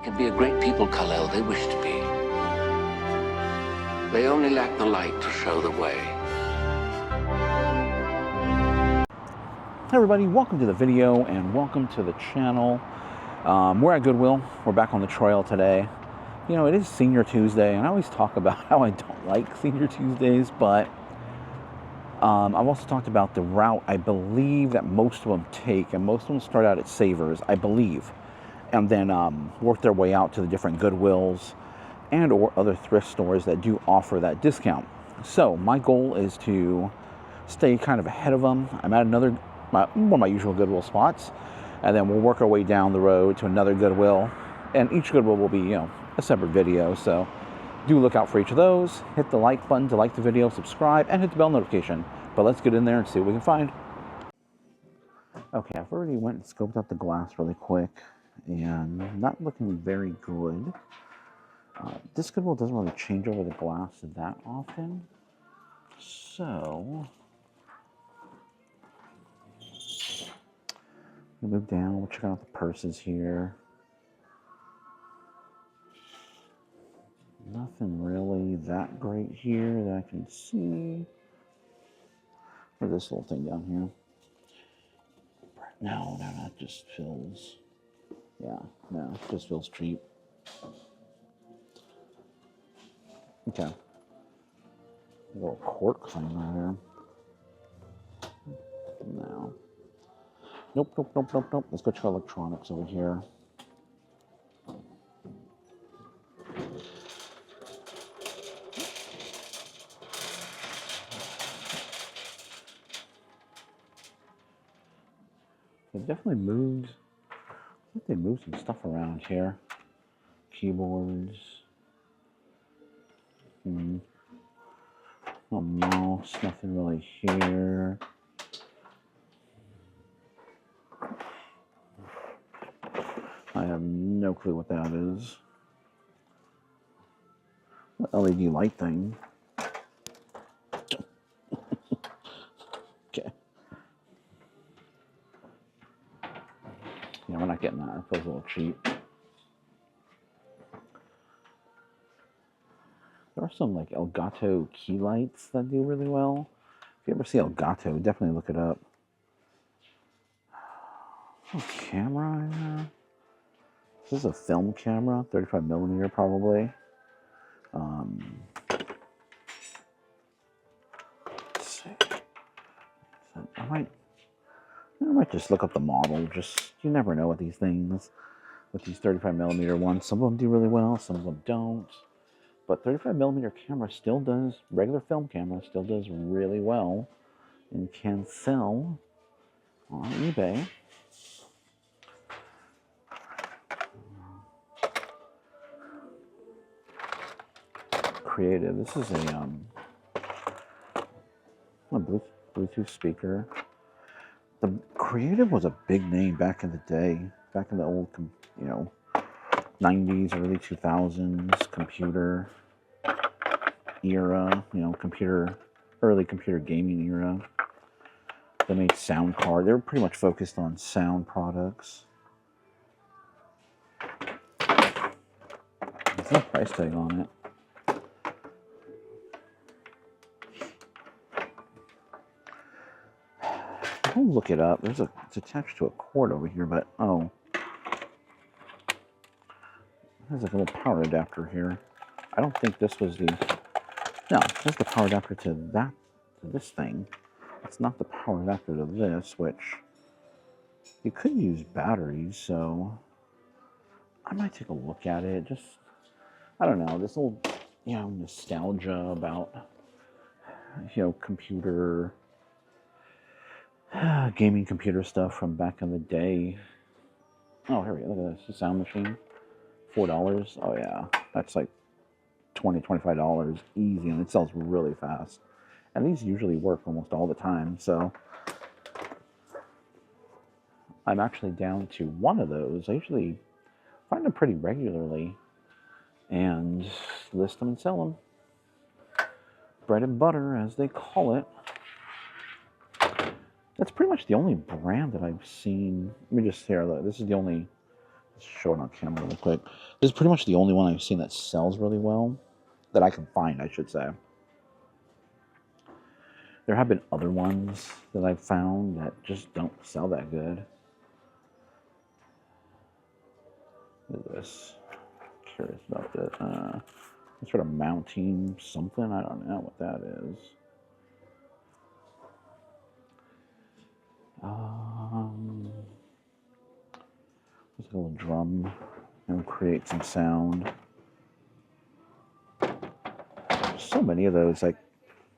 can be a great people, Kal-El, they wish to be. They only lack the light to show the way. Hey everybody, welcome to the video and welcome to the channel. We're at Goodwill. We're back on the trail today. You know, it is Senior Tuesday, and I always talk about how I don't like Senior Tuesdays, but I've also talked about the route I believe that most of them take, and most of them start out at Savers, I believe, and then work their way out to the different Goodwills and or other thrift stores that do offer that discount. So my goal is to stay kind of ahead of them. I'm at one of my usual Goodwill spots, and then we'll work our way down the road to another Goodwill, and each Goodwill will be, you know, a separate video. So do look out for each of those. Hit the like button to like the video, subscribe, and hit the bell notification. But let's get in there and see what we can find. Okay, I've already went and scoped out the glass really quick, and not looking very good. This Goodwill doesn't really change over the glass that often, so we'll move down. We'll check out the purses here. Nothing really that great here that I can see. Or this little thing down here. No, that just feels, yeah, no, it just feels cheap. Okay. A little cork thing right there. No. Nope. Let's go check electronics over here. They definitely moved. I think they moved some stuff around here. Keyboards. No mouse. Nothing really here. I have no clue what that is. The LED light thing. Okay. Yeah, we're not getting that. It feels a little cheap. There are some like Elgato key lights that do really well. If you ever see Elgato, definitely look it up. Oh, camera in there. This is a film camera, 35mm probably. Let's see. So I might just look up the model. Just, you never know with these things. With these 35mm ones, some of them do really well, some of them don't. But 35mm camera still does, regular film camera still does really well and can sell on eBay. Creative. This is a Bluetooth speaker. The Creative was a big name back in the day, back in the old, you know, 90s, early 2000s computer era, you know, early computer gaming era. They made sound cards. They were pretty much focused on sound products. There's no price tag on it. I'll look it up. It's attached to a cord over here, but oh. There's like a little power adapter here. I don't think this was the... No, this is the power adapter to this thing. It's not the power adapter to this, which you could use batteries, so I might take a look at it. Just, I don't know, this old, you know, nostalgia about, you know, computer, gaming computer stuff from back in the day. Oh, here we go. Look at this. The sound machine. $4. Oh, yeah. That's like $20, $25 easy, and it sells really fast. And these usually work almost all the time, so I'm actually down to one of those. I usually find them pretty regularly and list them and sell them. Bread and butter, as they call it. That's pretty much the only brand that I've seen. Let me just here. Look, this is show it on camera really quick. This is pretty much the only one I've seen that sells really well, that I can find, I should say. There have been other ones that I've found that just don't sell that good. What is this? Curious about this. Some sort of mounting something. I don't know what that is. Just a little drum and create some sound. There's so many of those like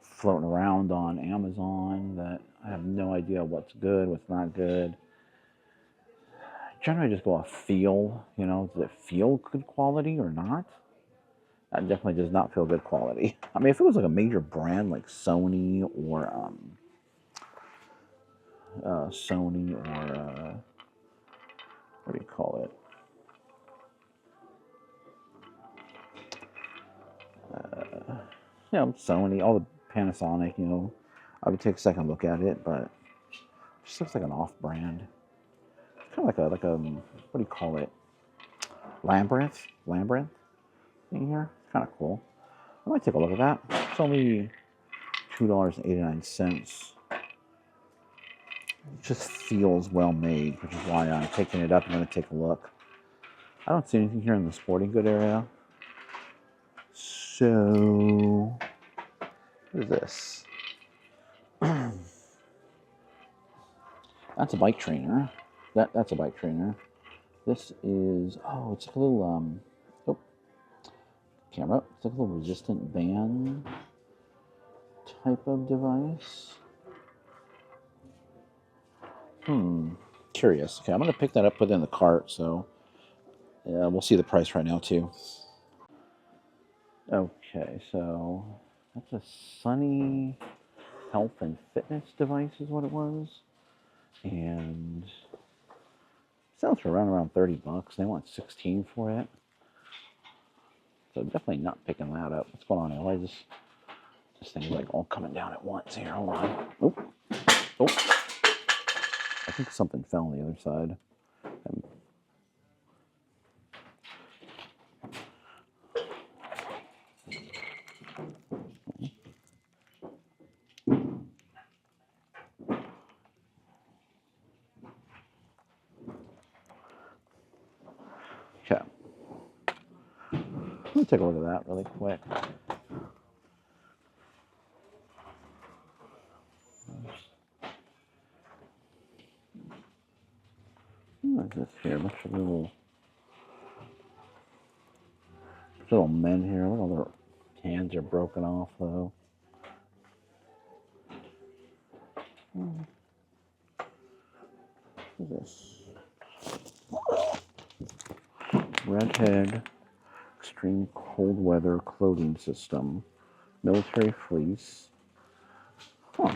floating around on Amazon that I have no idea what's good, what's not good. Generally just go off feel, you know, does it feel good quality or not? That definitely does not feel good quality. I mean, if it was like a major brand like Sony or what do you call it? You know, Sony, all the Panasonic, you know, I would take a second look at it, but it just looks like an off-brand. Kind of like a what do you call it? Labyrinth in here. Kind of cool. I might take a look at that. It's only $2.89. It just feels well made, which is why I'm picking it up. I'm going to take a look. I don't see anything here in the sporting good area. So, what is this? That's a bike trainer. That's a bike trainer. This is, oh, it's like a little, camera. It's like a little resistant band type of device. Curious. Okay, I'm going to pick that up, put it in the cart, so we'll see the price right now, too. Okay, so that's a Sunny Health and Fitness device is what it was. And it sells for around 30 bucks. They want 16 for it. So definitely not picking that up. What's going on here? Why is this thing's like all coming down at once here? Hold on. Oh. I think something fell on the other side. Okay. Let me take a look at that really quick. What is this here? A bunch of little men here. Look, all their hands are broken off though. What is this? Redhead Extreme Cold Weather Clothing System. Military fleece. Huh.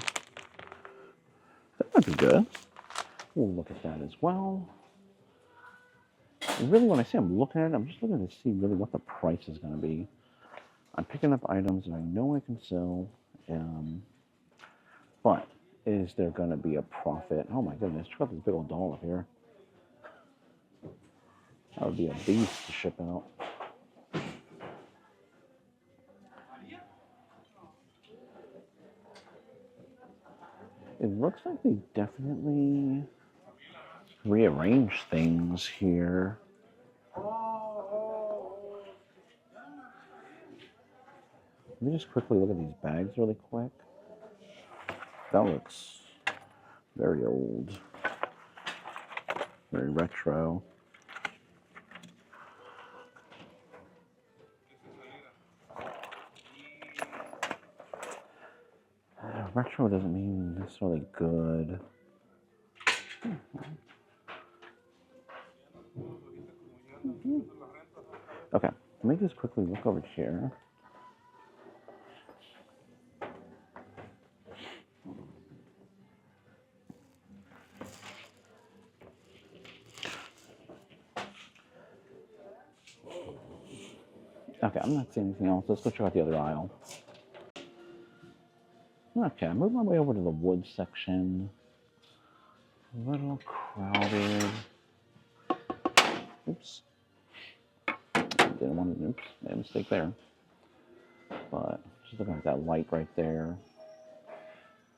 That might be good. We'll look at that as well. And really, when I say I'm looking at it, I'm just looking to see really what the price is going to be. I'm picking up items that I know I can sell, but is there going to be a profit? Oh my goodness, check out this big old doll up here. That would be a beast to ship out. It looks like they definitely rearranged things here. Let me just quickly look at these bags really quick. That looks very old, very retro. Retro doesn't mean necessarily good. Okay, let me just quickly look over here. Okay, I'm not seeing anything else. Let's go check out the other aisle. Okay, I moved my way over to the wood section. A little crowded. Oops. Didn't want to, oops, made a mistake there. But just looking at that light right there. I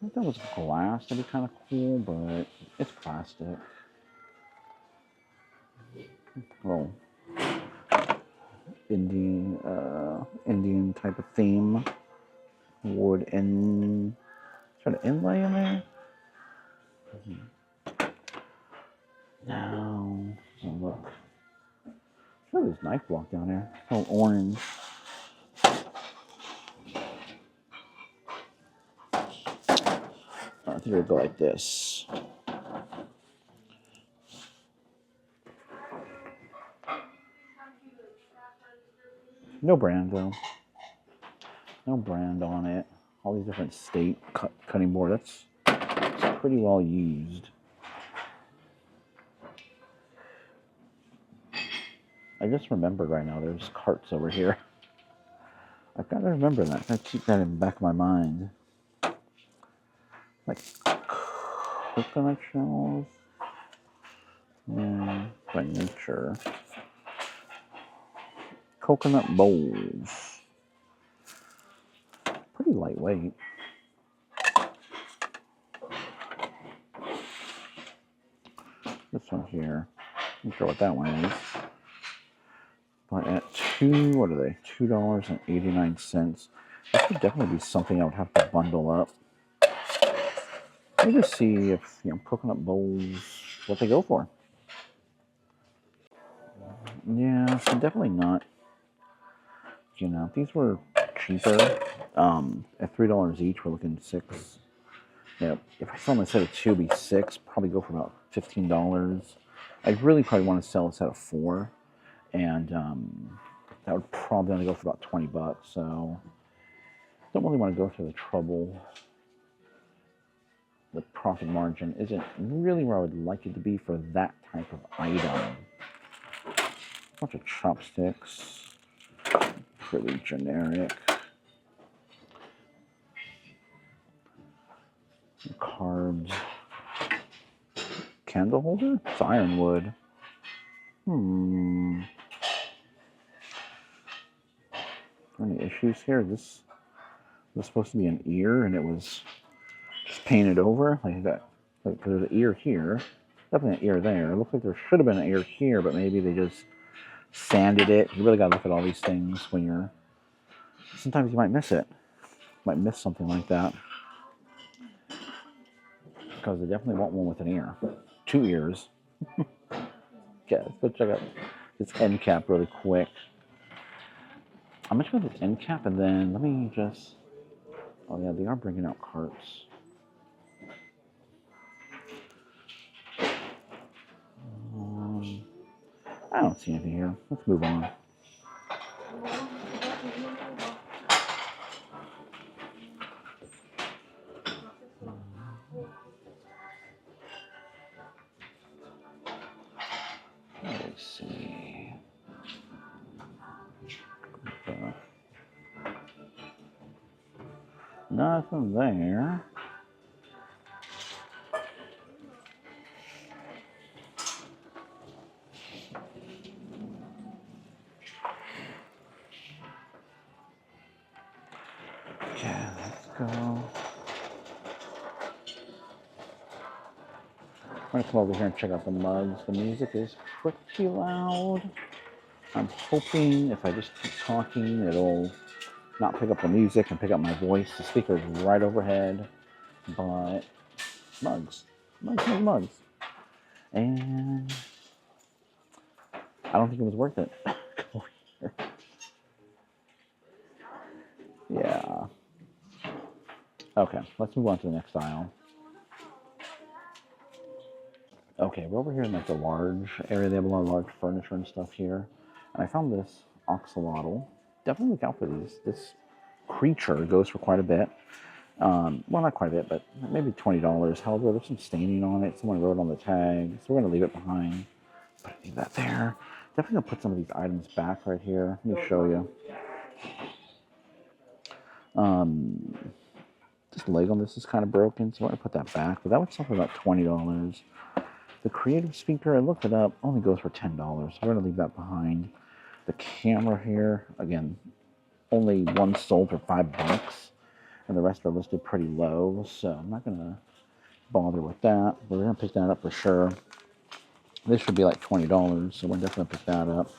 think that was glass. That'd be kind of cool, but it's plastic. Well, Indian type of theme. Wood and try to inlay in there. Now, look. Look at this knife block down there. It's all orange. I think it'll go like this. No brand though. No brand on it. All these different state cutting board. That's pretty well used. I just remembered right now there's carts over here. I've got to remember that. I keep that in the back of my mind. Like coconut shells. Yeah, by nature. Coconut bowls. Pretty lightweight. This one here. I'm not sure what that one is. But at what are they? $2.89. This would definitely be something I would have to bundle up. Let me just see if coconut bowls, what they go for. Yeah, so definitely not. These were cheaper. At $3 each, we're looking $6. Yeah, if I sell them a set of 2, it'd be $6. Probably go for about $15. I'd really probably want to sell a set of 4, and that would probably only go for about $20. So don't really want to go through the trouble. The profit margin isn't really where I would like it to be for that type of item. A bunch of chopsticks. Pretty generic. Cards. Candle holder? It's ironwood. Any issues here? This was supposed to be an ear, and it was just painted over like that. Like there's an ear here, definitely an ear there. It looks like there should have been an ear here, but maybe they just sanded it. You really gotta look at all these things when you're. Sometimes you might miss it. Might miss something like that. Because they definitely want one with an ear. 2 ears. Okay, let's go check out this end cap really quick. I'm gonna check out this end cap and then let me just. Oh yeah, they are bringing out carts. I don't see anything here. Let's move on. Let's see. Nothing there. Okay, let's go. I'm gonna come over here and check out the mugs. The music is pretty loud. I'm hoping if I just keep talking, it'll not pick up the music and pick up my voice. The speaker's right overhead, but mugs. And I don't think it was worth it. Yeah. Okay, let's move on to the next aisle. Okay, we're over here in like the large area. They have a lot of large furniture and stuff here. And I found this axolotl. Definitely look out for these. This creature goes for quite a bit. Well, not quite a bit, but maybe $20. However, there's some staining on it. Someone wrote on the tag, so we're gonna leave it behind. But I leave that there. Definitely gonna put some of these items back right here. Let me show you. This leg on this is kind of broken, so I'm gonna put that back. But that was something about $20. The creative speaker, I looked it up, only goes for $10. I'm going to leave that behind. The camera here, again, only one sold for $5, and the rest are listed pretty low, so I'm not going to bother with that. We're going to pick that up for sure. This should be like $20, so we're definitely pick that up.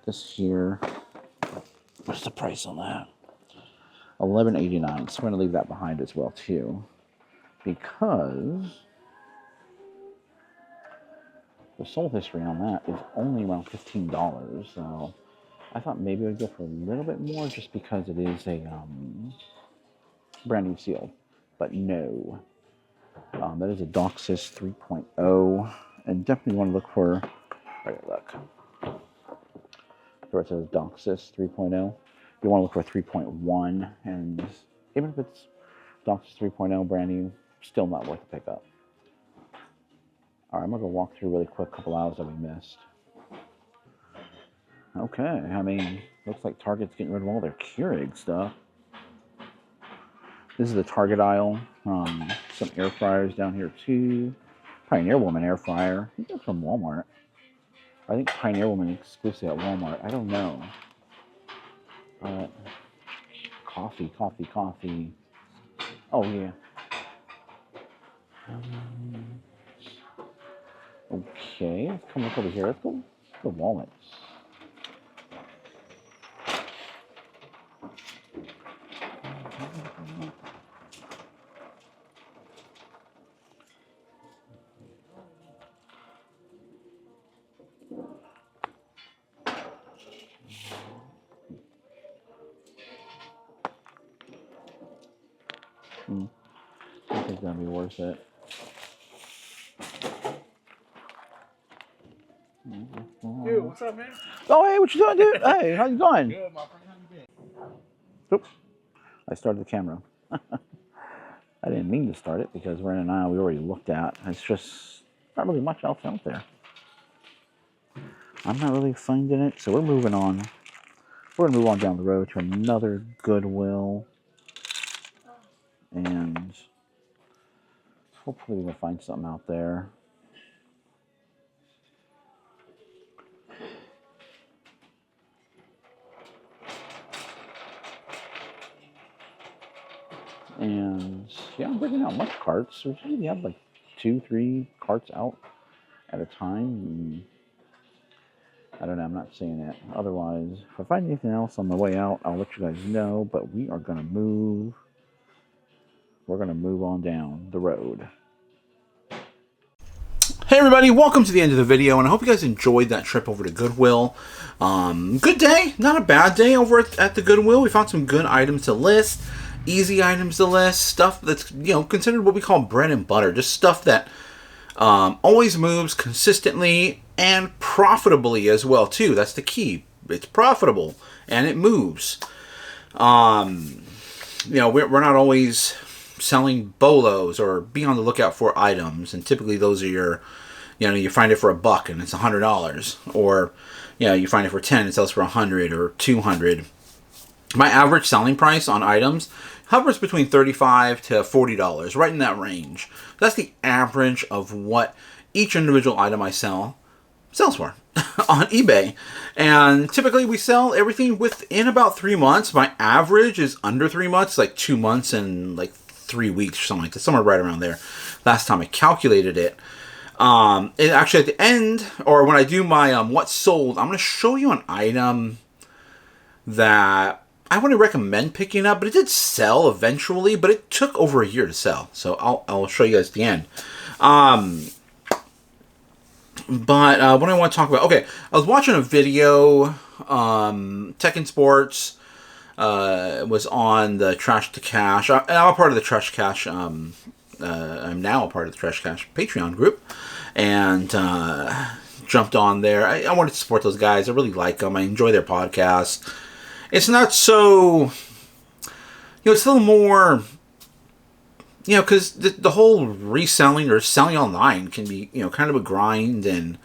This here, what's the price on that? $11.89. So we're going to leave that behind as well too, because the sold history on that is only around $15. So I thought maybe I'd go for a little bit more just because it is a brand new seal, but no. That is a Doxis 3.0, and definitely want to look for. Right, look. Where it says Doxis 3.0. You want to look for 3.1, and even if it's Doxis 3.0 brand new, still not worth the pickup. Alright, I'm going to go walk through really quick, a couple aisles that we missed. Okay, I mean, looks like Target's getting rid of all their Keurig stuff. This is the Target aisle. Some air fryers down here too. Pioneer Woman air fryer. I think that's from Walmart. I think Pioneer Woman exclusive at Walmart. I don't know. Coffee. Oh, yeah. Okay, let's come up over here. Let's go to the wallets. I think it's gonna be worth it. Dude, what's up, man? Oh, hey, what you doing, dude? Hey, how's it going? Good, my friend. How you been? Oops, I started the camera. I didn't mean to start it because we're in an aisle we already looked at. It's just not really much else out there. I'm not really finding it, so we're moving on. We're gonna move on down the road to another Goodwill, and hopefully we can find something out there. And yeah, I'm bringing out much carts. We usually have like 2-3 carts out at a time. I don't know, I'm not seeing it. Otherwise, if I find anything else on the way out, I'll let you guys know. But we are gonna move. We're gonna move on down the road. Hey everybody, welcome to the end of the video, and I hope you guys enjoyed that trip over to Goodwill. Good day, not a bad day over at the Goodwill. We found some good items to list. Easy items to list, stuff that's, you know, considered what we call bread and butter, just stuff that always moves consistently and profitably as well too. That's the key. It's profitable and it moves. You know, we're not always selling bolos or be on the lookout for items, and typically those are your, you know, you find it for $1 and it's $100, or you know, you find it for 10, it sells for 100 or 200. My average selling price on items hovers between $35 to $40, right in that range. That's the average of what each individual item I sell sells for on eBay. And typically we sell everything within about 3 months. My average is under 3 months, like 2 months and like 3 weeks or something like that, somewhere right around there. Last time I calculated it. It actually at the end, or when I do my what's sold, I'm going to show you an item that I wouldn't recommend picking up, but it did sell eventually, but it took over a year to sell. So I'll show you guys at the end. But what I want to talk about, okay, I was watching a video, Tech and Sports was on the Trash to Cash. I'm a part of the Trash Cash, I'm now a part of the Trash Cash Patreon group, and jumped on there. I wanted to support those guys. I really like them. I enjoy their podcast. It's not so, you know, it's a little more, you know, because the whole reselling or selling online can be, you know, kind of a grind. And,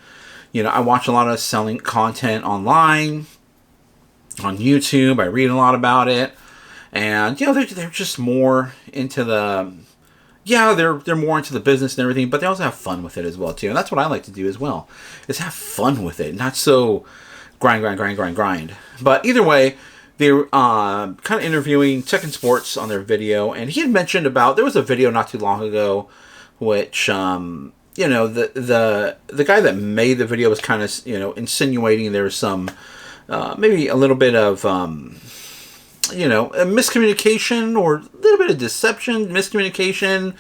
you know, I watch a lot of selling content online, on YouTube. I read a lot about it. And, you know, they're just more into the, yeah, they're more into the business and everything, but they also have fun with it as well too. And that's what I like to do as well, is have fun with it, not so grind. But either way, they were kind of interviewing Chicken Sports on their video, and he had mentioned about, there was a video not too long ago, which you know, the guy that made the video was kind of, you know, insinuating there was some maybe a little bit of you know, a miscommunication or a little bit of deception, miscommunication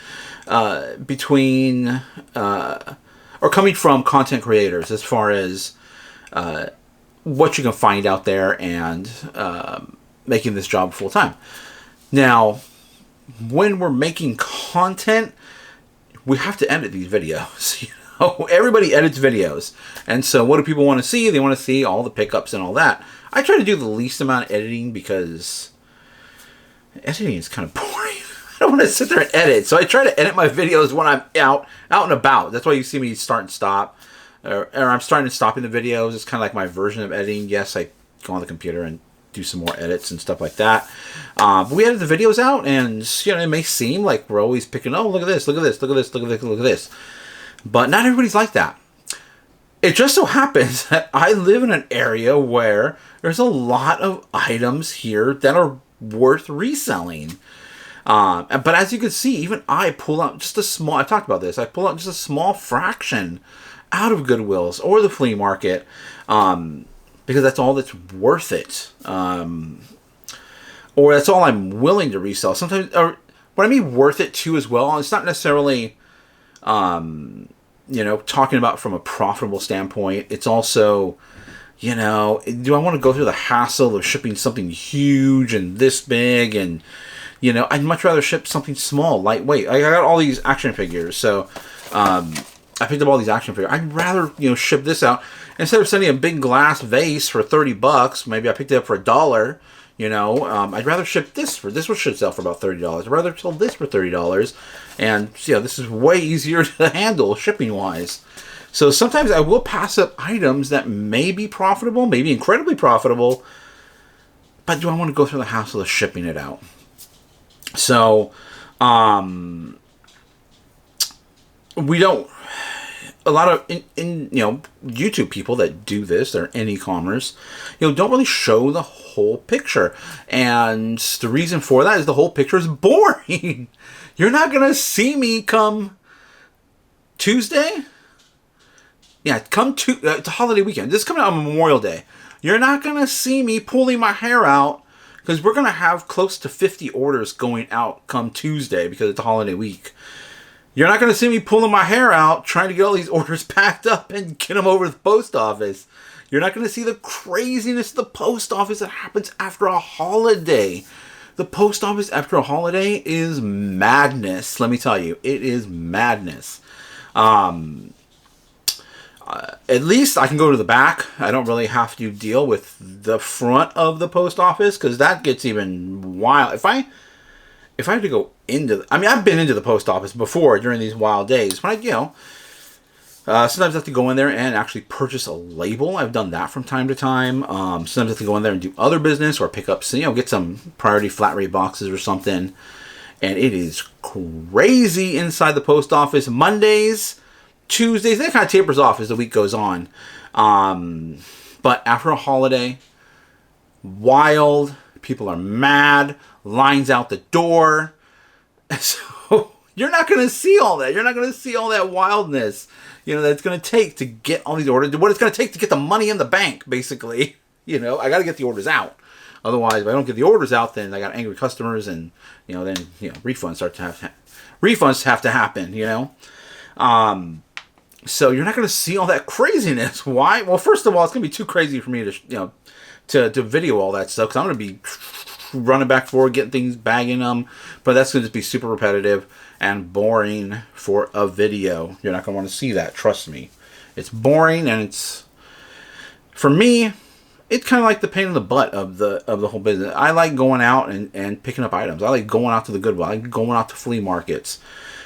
between or coming from content creators as far as what you can find out there and making this job full time. Now, when we're making content, we have to edit these videos. You know, everybody edits videos, and so what do people want to see? They want to see all the pickups and all that. I try to do the least amount of editing because editing is kind of boring. I don't want to sit there and edit, so I try to edit my videos when I'm out and about. That's why you see me start and stop, or I'm starting and stopping the videos. It's kind of like my version of editing. Yes, I go on the computer and do some more edits and stuff like that. But we edit the videos out, and you know, it may seem like we're always picking, oh, look at this, look at this, look at this, look at this, look at this. But not everybody's like that. It just so happens that I live in an area where there's a lot of items here that are worth reselling. But as you can see, even I pull out just a small, I talked about this, I pull out just a small fraction out of Goodwill's or the flea market, because that's all that's worth it. Or that's all I'm willing to resell. Sometimes, or what I mean worth it too as well, it's not necessarily, you know, talking about from a profitable standpoint. It's also, you know, do I want to go through the hassle of shipping something huge and this big? And, you know, I'd much rather ship something small, lightweight. I got all these action figures, so I picked up all these action figures. I'd rather, you know, ship this out instead of sending a big glass vase for $30. Maybe I picked it up for $1. You know, I'd rather ship this one should sell for about $30. I'd rather sell this for $30, and you know, this is way easier to handle shipping wise. So sometimes I will pass up items that may be profitable, maybe incredibly profitable, but do I want to go through the hassle of shipping it out? So, we don't. A lot of in you know, YouTube people that do this, they're in e-commerce, you know, don't really show the whole picture, and the reason for that is the whole picture is boring. You're not gonna see me come Tuesday. Yeah, it's a holiday weekend. This is coming out on Memorial Day. You're not gonna see me pulling my hair out because we're gonna have close to 50 orders going out come Tuesday because it's a holiday week. You're not going to see me pulling my hair out trying to get all these orders packed up and get them over to the post office. You're not going to see the craziness of the post office that happens after a holiday. The post office after a holiday is madness. Let me tell you, it is madness. At least I can go to the back. I don't really have to deal with the front of the post office because that gets even wild. If I had to go into, I mean, I've been into the post office before during these wild days. When I, you know, sometimes I have to go in there and actually purchase a label. I've done that from time to time. Sometimes I have to go in there and do other business or pick up, you know, get some priority flat rate boxes or something. And it is crazy inside the post office. Mondays, Tuesdays, that kind of tapers off as the week goes on. But after a holiday, wild, people are mad, lines out the door. So you're not going to see all that. You're not going to see all that wildness, you know, that it's going to take to get all these orders. What it's going to take to get the money in the bank, basically. You know, I got to get the orders out. Otherwise, if I don't get the orders out, then I got angry customers, and you know, then you know, refunds have to happen. You know, so you're not going to see all that craziness. Why? Well, first of all, it's going to be too crazy for me to, you know, to video all that stuff because I'm going to be running back and forth, getting things, bagging them, but that's going to be super repetitive and boring for a video. You're not going to want to see that, trust me. It's boring, and it's, for me, it's kind of like the pain in the butt of the whole business. I like going out and picking up items. I like going out to the Goodwill. I like going out to flea markets.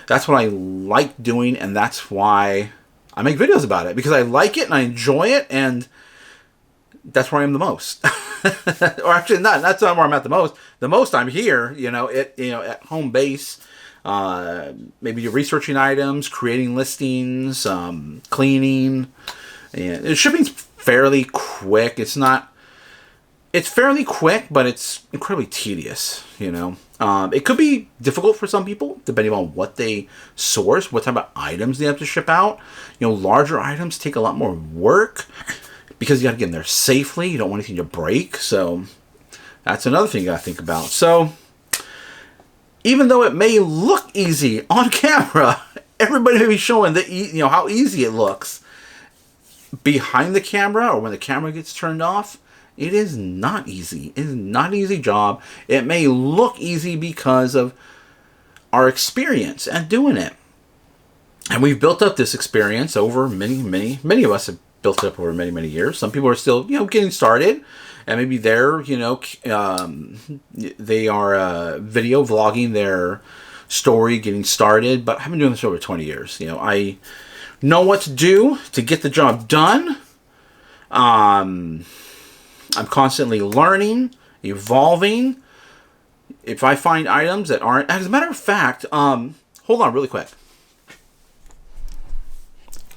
That's what I like doing, and that's why I make videos about it, because I like it and I enjoy it, and that's where I am the most. Or actually, not that's not where I'm at the most. The most I'm here, you know, at home base, Maybe you're researching items, creating listings, cleaning. And the shipping's fairly quick. It's fairly quick, but it's incredibly tedious, you know. It could be difficult for some people, depending on what they source, what type of items they have to ship out. You know, larger items take a lot more work because you got to get in there safely. You don't want anything to break. So that's another thing you got to think about. So even though it may look easy on camera, everybody may be showing that, you know, how easy it looks. Behind the camera, or when the camera gets turned off, it is not easy. It is not an easy job. It may look easy because of our experience at doing it. And we've built up this experience over many of us have built it up over many years. Some people are still, you know, getting started. And maybe they're, you know, they are video vlogging their story, getting started. But I've been doing this for over 20 years. You know, I know what to do to get the job done. I'm constantly learning, evolving. If I find items that aren't... As a matter of fact, hold on really quick.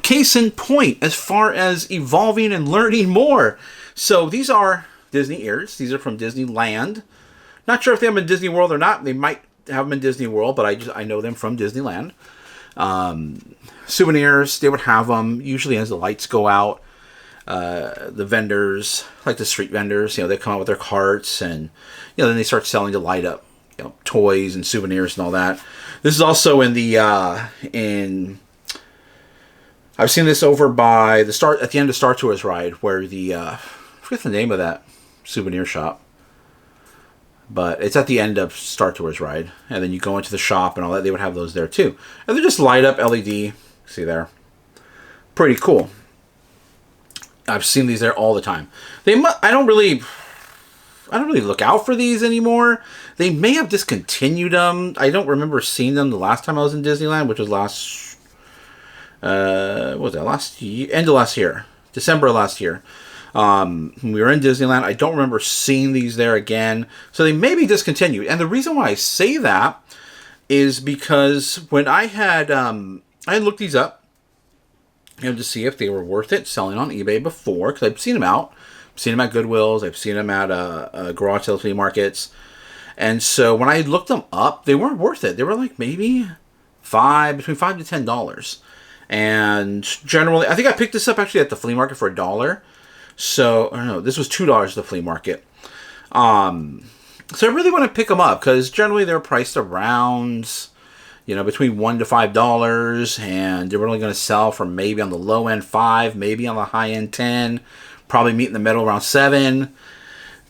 Case in point, as far as evolving and learning more. So these are Disney ears. These are from Disneyland. Not sure if they have them in Disney World or not. They might have them in Disney World, but I know them from Disneyland. Souvenirs, they would have them usually as the lights go out. The vendors, like the street vendors, you know, they come out with their carts, and you know, then they start selling to light up, you know, toys and souvenirs and all that. This is also in the I've seen this over by the at the end of Star Tours ride, where the I forget the name of that souvenir shop, but it's at the end of Star Tours ride, and then you go into the shop and all that. They would have those there too, and they're just light up LED. See there, pretty cool. I've seen these there all the time. I don't really look out for these anymore. They may have discontinued them. I don't remember seeing them the last time I was in Disneyland, which was what was that, last year? End of last year. December of last year. When we were in Disneyland, I don't remember seeing these there again. So they may be discontinued. And the reason why I say that is because when I had looked these up, you know, to see if they were worth it selling on eBay before, because I've seen them out. I've seen them at Goodwills. I've seen them at garage sale flea markets. And so when I looked them up, they weren't worth it. They were like maybe between $5 to $10. And generally, I think I picked this up actually at the flea market for $1. So, I don't know, this was $2 at the flea market. So I really want to pick them up because generally they're priced around, you know, between $1 to $5, and they're only going to sell for maybe on the low end $5, maybe on the high end $10, probably meet in the middle around $7.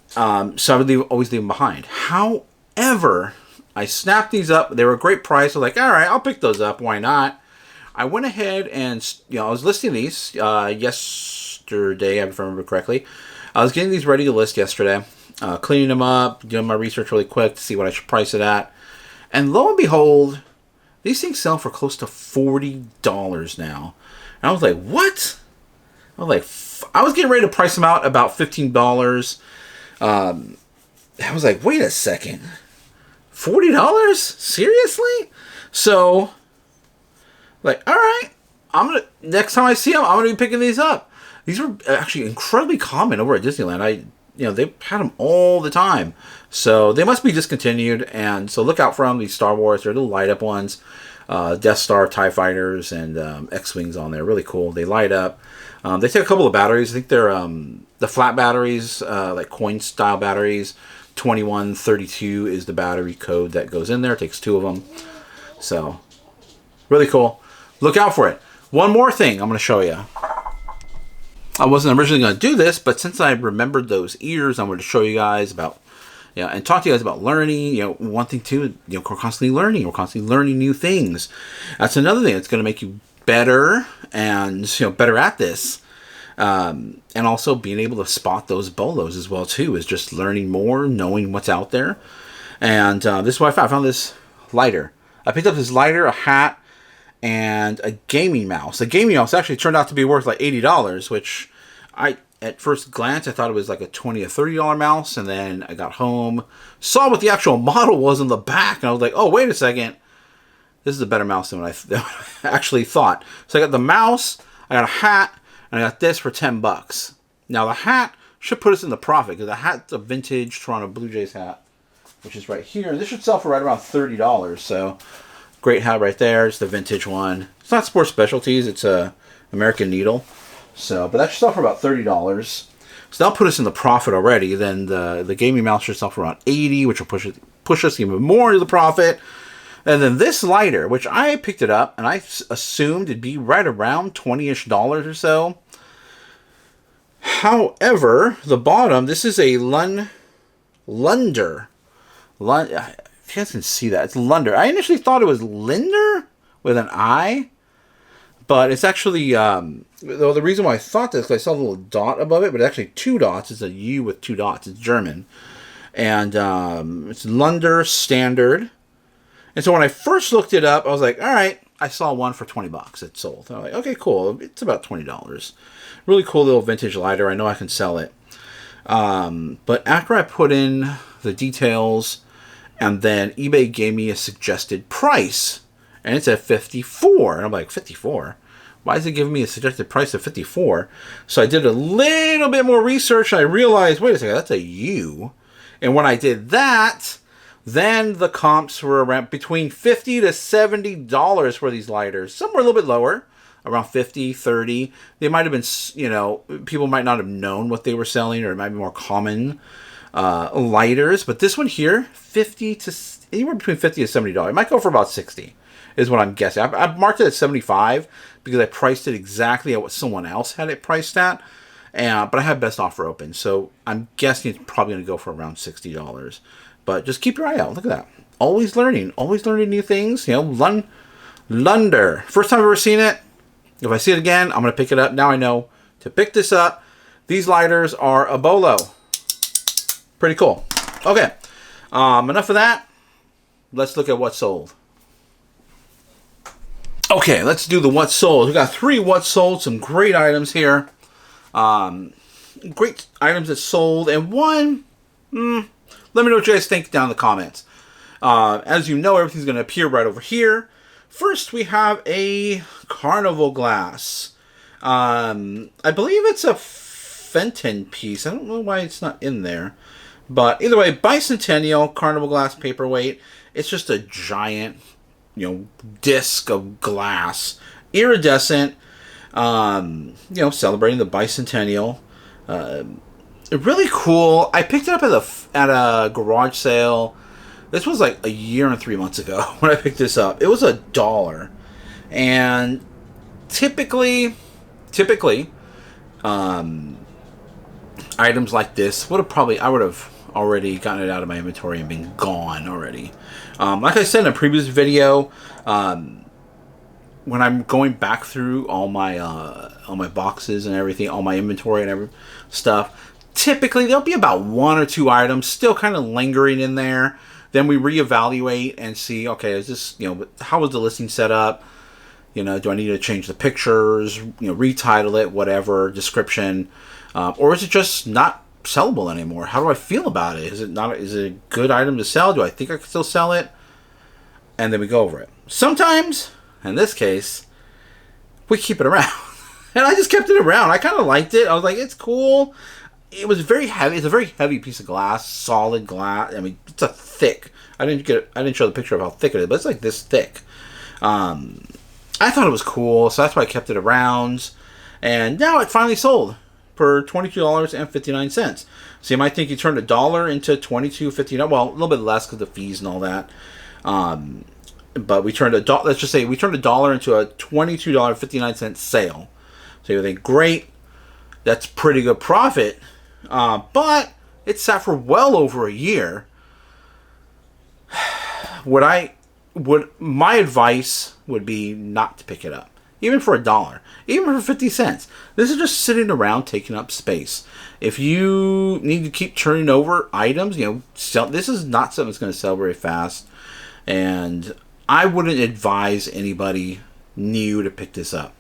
So I would always leave them behind. However, I snapped these up. They were a great price. I was like, all right, I'll pick those up. Why not? I went ahead and, you know, I was listing these yesterday, if I remember correctly. I was getting these ready to list yesterday, cleaning them up, doing my research really quick to see what I should price it at. And lo and behold, these things sell for close to $40 now. And I was like, what? I was like, I was getting ready to price them out about $15. I was like, wait a second. $40? Seriously? So, like, all right. Next time I see them, I'm going to be picking these up. These were actually incredibly common over at Disneyland. They had them all the time. So they must be discontinued. And so look out for them. These Star Wars, they're little light up ones. Death Star, TIE Fighters, and X-Wings on there. Really cool. They light up. They take a couple of batteries. I think they're the flat batteries, like coin style batteries. 2132 is the battery code that goes in there. It takes 2 of them. So really cool. Look out for it. One more thing I'm going to show you. I wasn't originally going to do this, but since I remembered those ears, I'm going to show you guys about, and talk to you guys about learning. One thing too, we're constantly learning. We're constantly learning new things. That's another thing that's going to make you better and, better at this. And also being able to spot those bolos as well too, is just learning more, knowing what's out there. And this is what I found. I found this lighter. I picked up this lighter, a hat, and a gaming mouse. The gaming mouse actually turned out to be worth like $80, which at first glance, I thought it was like a $20 or $30 mouse. And then I got home, saw what the actual model was in the back, and I was like, oh, wait a second. This is a better mouse than what I actually thought. So I got the mouse, I got a hat, and I got this for $10. Now the hat should put us in the profit because the hat's a vintage Toronto Blue Jays hat, which is right here. This should sell for right around $30. So great hat right there. It's the vintage one. It's not Sports Specialties. It's a American Needle. So, but that should sell for about $30. So that'll put us in the profit already. Then the gaming mouse should sell for around $80, which will push us even more into the profit. And then this lighter, which I picked it up, and I assumed it'd be right around $20-ish or so. However, the bottom, this is a Lunder. If you guys can see that, it's Lunder. I initially thought it was Linder with an I, but it's actually, though the reason why I thought this, because I saw a little dot above it, but it's actually 2 dots. It's a U with 2 dots. It's German. And it's Lunder Standard. And so when I first looked it up, I was like, all right, I saw one for $20 it sold. And I'm like, okay, cool. It's about $20. Really cool little vintage lighter. I know I can sell it. But after I put in the details, and then eBay gave me a suggested price, and it's at $54. And I'm like, $54? Why is it giving me a suggested price of $54? So I did a little bit more research, and I realized, wait a second, that's a U. And when I did that, then the comps were around between $50 to $70 for these lighters. Some were a little bit lower, around $50, $30. They might have been, you know, people might not have known what they were selling, or it might be more common lighters. But this one here, anywhere between $50 to $70. It might go for about $60, is what I'm guessing. I marked it at $75 because I priced it exactly at what someone else had it priced at. But I have best offer open, so I'm guessing it's probably going to go for around $60. But just keep your eye out. Look at that. Always learning new things. You know, Lunder. First time I've ever seen it. If I see it again, I'm going to pick it up. Now I know to pick this up. These lighters are a bolo. Pretty cool. Okay. Enough of that. Let's look at what sold. Okay, let's do the what sold. We got 3 what sold. Some great items here. Great items that sold. And one, let me know what you guys think down in the comments. As you know, everything's going to appear right over here. First, we have a carnival glass. I believe it's a Fenton piece. I don't know why it's not in there. But either way, bicentennial carnival glass paperweight. It's just a giant, you know, disc of glass. Iridescent. You know, celebrating the bicentennial. Really cool. I picked it up at a garage sale. This was like a year and 3 months ago when I picked this up. It was $1, and typically, items like this I would have already gotten it out of my inventory and been gone already. Like I said in a previous video, when I'm going back through all my boxes and everything, all my inventory and every stuff, typically there'll be about 1 or 2 items still kind of lingering in there. Then we reevaluate and see, okay, is this, you know, how was the listing set up? You know, do I need to change the pictures, you know, retitle it, whatever, description, or is it just not sellable anymore? How do I feel about it? Is it a good item to sell? Do I think I can still sell it? And then we go over it. Sometimes, in this case, we keep it around. And I just kept it around. I kind of liked it. I was like, it's cool. It was very heavy. It's a very heavy piece of glass, solid glass. I mean, it's a thick. I didn't show the picture of how thick it is, but it's like this thick. I thought it was cool, so that's why I kept it around. And now it finally sold for $22.59. So you might think you turned $1 into $22.59. Well, a little bit less because of fees and all that. But we turned let's just say we turned $1 into a $22.59 sale. So you think, great, that's pretty good profit. But it sat for well over a year. My advice would be not to pick it up, even for $1, even for 50 cents. This is just sitting around taking up space. If you need to keep turning over items, you know, this is not something that's going to sell very fast. And I wouldn't advise anybody new to pick this up.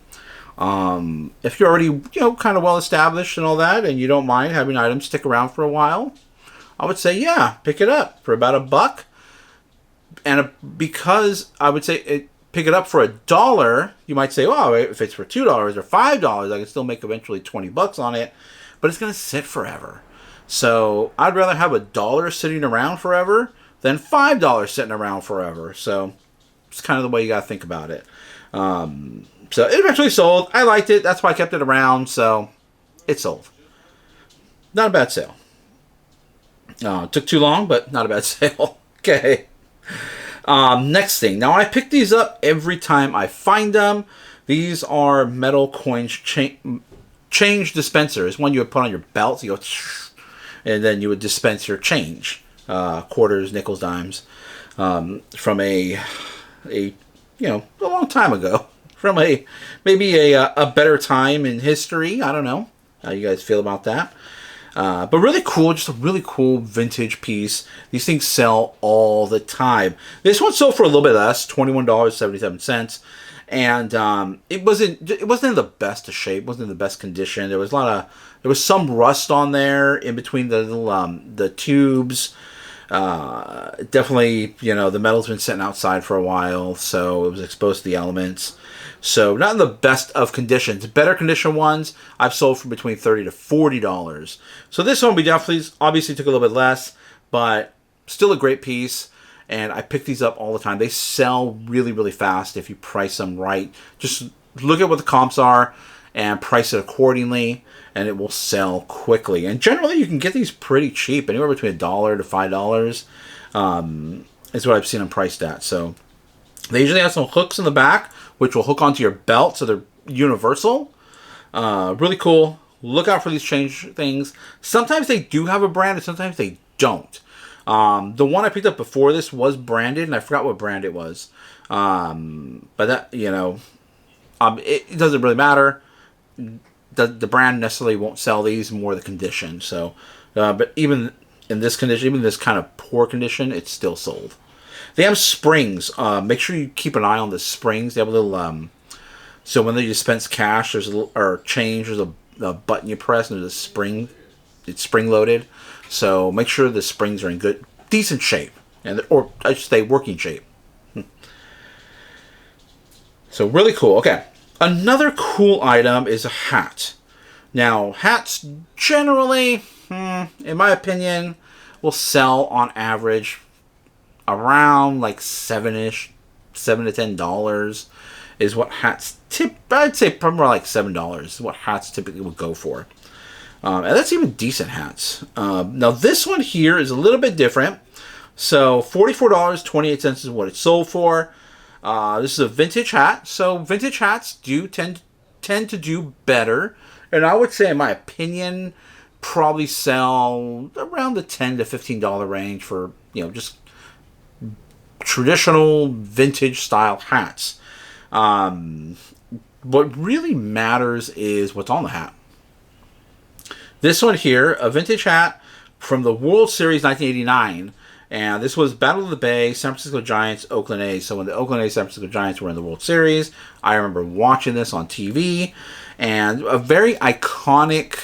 If you're already, you know, kind of well established and all that, and you don't mind having items stick around for a while, I would say, yeah, pick it up for about $1. And because I would say pick it up for $1, you might say, oh, if it's for $2 or $5, I can still make eventually 20 bucks on it, but it's going to sit forever. So I'd rather have $1 sitting around forever than $5 sitting around forever. So it's kind of the way you got to think about it. So it eventually sold. I liked it. That's why I kept it around. So it sold. Not a bad sale. Took too long, but not a bad sale. Okay. Next thing. Now, I pick these up every time I find them. These are metal coin change dispensers. One you would put on your belt. So you go, and then you would dispense your change. Quarters, nickels, dimes. From a long time ago. From maybe a better time in history. I don't know how you guys feel about that. But really cool, just a really cool vintage piece. These things sell all the time. This one sold for a little bit less, $21.77, and it wasn't in the best of shape, wasn't in the best condition. There was some rust on there in between the little the tubes. Definitely, the metal's been sitting outside for a while, so it was exposed to the elements. So not in the best of conditions. Better condition ones I've sold for between $30 to $40. So this one we definitely obviously took a little bit less, but still a great piece. And I pick these up all the time. They sell really, really fast if you price them right. Just look at what the comps are and price it accordingly, and it will sell quickly. And generally you can get these pretty cheap, anywhere between $1 to $5 is what I've seen them priced at. So they usually have some hooks in the back, which will hook onto your belt, so they're universal. Really cool. Look out for these change things. Sometimes they do have a brand, and sometimes they don't. The one I picked up before this was branded, and I forgot what brand it was. But that, it doesn't really matter. The brand necessarily won't sell these, more the condition. So, but even in this condition, even this kind of poor condition, it's still sold. They have springs. Make sure you keep an eye on the springs. They have a little, so when they dispense cash, there's a little, or change, there's a button you press and there's a spring. It's spring loaded. So make sure the springs are in decent shape, or I should say working shape. So really cool. Okay. Another cool item is a hat. Now, hats generally, in my opinion, will sell on average around like $7 to $10 is what hats I'd say probably more like $7 is what hats typically would go for. And that's even decent hats. Now this one here is a little bit different. So $44.28 is what it sold for. This is a vintage hat. So vintage hats do tend to do better. And I would say, in my opinion, probably sell around the $10 to $15 range for, just traditional vintage style hats. What really matters is what's on the hat. This one here, a vintage hat from the World Series 1989. And this was Battle of the Bay, San Francisco Giants, Oakland A's. So when the Oakland A's, San Francisco Giants were in the World Series, I remember watching this on TV. And a very iconic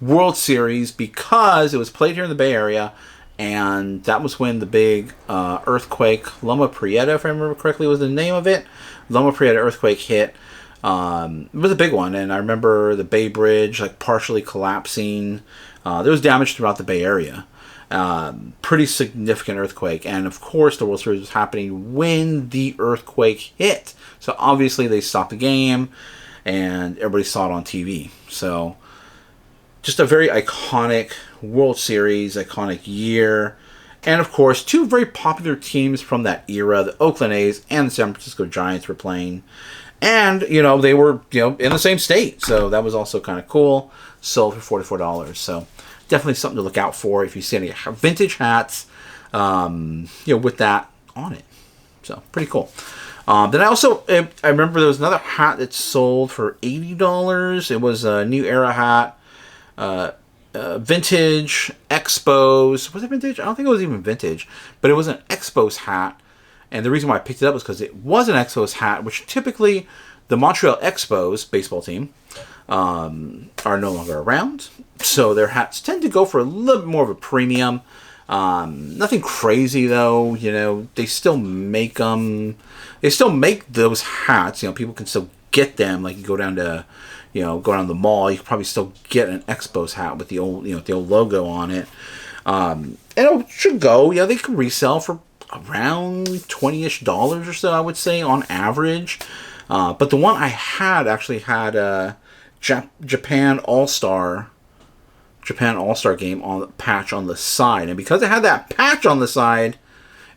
World Series because it was played here in the Bay Area. And that was when the big earthquake, Loma Prieta, if I remember correctly, was the name of it. Loma Prieta earthquake hit. It was a big one. And I remember the Bay Bridge partially collapsing. There was damage throughout the Bay Area. Pretty significant earthquake. And of course, the World Series was happening when the earthquake hit. So obviously they stopped the game and everybody saw it on TV. So just a very iconic World Series, iconic year. And of course, two very popular teams from that era, the Oakland A's and the San Francisco Giants were playing. And, they were, in the same state. So that was also kind of cool. Sold for $44. So definitely something to look out for if you see any vintage hats, with that on it. So pretty cool. Then I remember there was another hat that sold for $80. It was a New Era hat. Vintage Expos. Was it vintage? I don't think it was even vintage, but it was an Expos hat. And the reason why I picked it up was because it was an Expos hat, which typically the Montreal Expos baseball team are no longer around. So their hats tend to go for a little bit more of a premium. Nothing crazy though. You know, they still make them. They still make those hats. You know, people can still get them. Like you go down to, go down to the mall. You can probably still get an Expos hat with the old, the old logo on it. And it should go. Yeah, they can resell for around $20-ish or so, I would say, on average. But the one I had actually had a Japan All-Star game on the patch on the side, and because it had that patch on the side,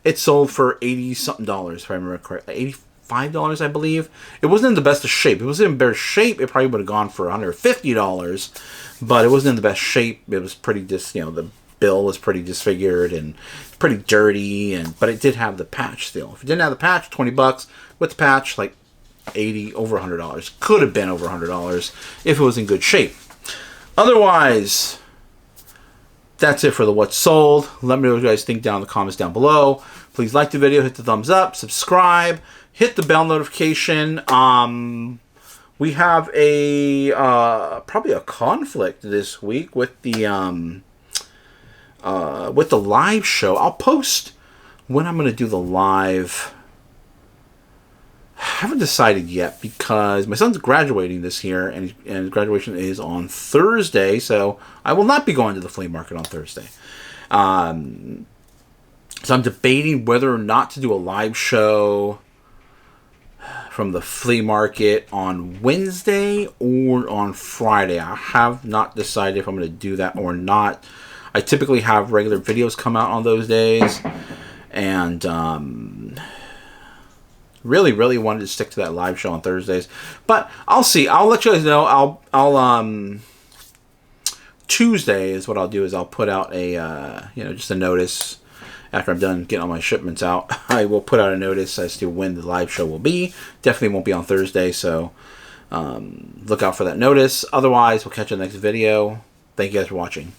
it sold for $80-something, if I remember correctly, $85, I believe. It wasn't in the best of shape. If it was in better shape, it probably would have gone for $150, but it wasn't in the best shape. It was pretty the bill was pretty disfigured and pretty dirty, but it did have the patch still. If it didn't have the patch, $20. With the patch, like $80, over $100. Could have been over $100 if it was in good shape. Otherwise, that's it for the what's sold. Let me know what you guys think down in the comments down below. Please like the video, hit the thumbs up, subscribe, hit the bell notification. We have probably a conflict this week with the live show. I'll post when I'm going to do the live. I haven't decided yet because my son's graduating this year, and his graduation is on Thursday, so I will not be going to the flea market on Thursday. So I'm debating whether or not to do a live show from the flea market on Wednesday or on Friday. I have not decided if I'm going to do that or not. I typically have regular videos come out on those days, and really wanted to stick to that live show on Thursdays, but I'll see. I'll let you guys know. I'll Tuesday is what I'll do, is I'll put out a just a notice after I'm done getting all my shipments out. I will put out a notice as to when the live show will be. Definitely won't be on Thursday, so look out for that notice. Otherwise, we'll catch you in the next video. Thank you guys for watching.